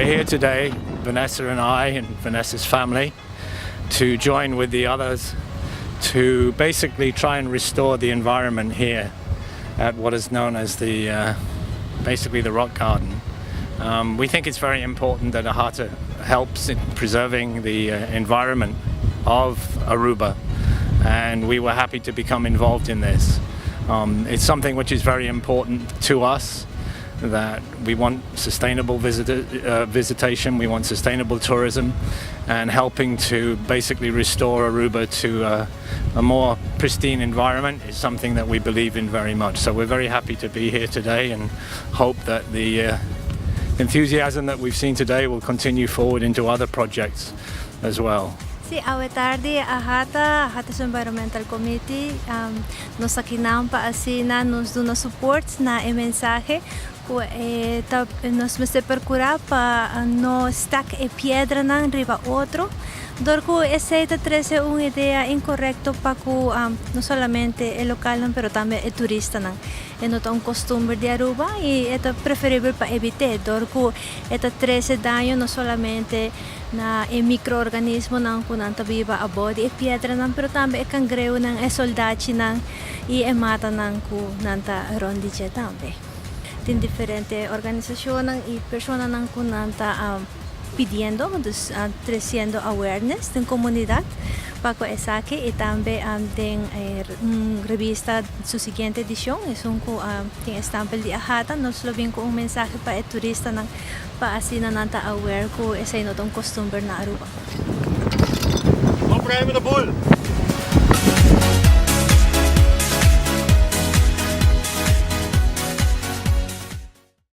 we're here today, Vanessa and I and Vanessa's family, to join with the others to basically try and restore the environment here at what is known as basically the rock garden. We think it's very important that AHATA helps in preserving the environment of Aruba, and we were happy to become involved in this. It's something which is very important to us, that we want sustainable visitation, we want sustainable tourism, and helping to basically restore Aruba to a more pristine environment is something that we believe in very much. So we're very happy to be here today and hope that the enthusiasm that we've seen today will continue forward into other projects as well. Sí, hoy tarde AHATA's Environmental Committee nos sakinam pa asina nos do supports na mensaje nos me percura pa no stack piedra nang riba otro. Dorco esta 13 una idea incorrecto pa no solamente el local pero también el turista nang un costumbre de Aruba y es preferible para evitar. Dorco esta 13 daño no solamente na microorganismo nang kunanta viva a body piedra nang pero también cangreo nang soldachi nang y mata nang kunanta rondiche también. Tin diferente organizaciones y personas nang kunanta pidiendo, creciendo awareness en comunidad para esa que y también en revista su siguiente edición es tiene estampa de AHATA nos lo bien con un mensaje para el turista para así nanta aware ko esa no tong costumbre na Aruba. Op rijden met de boel.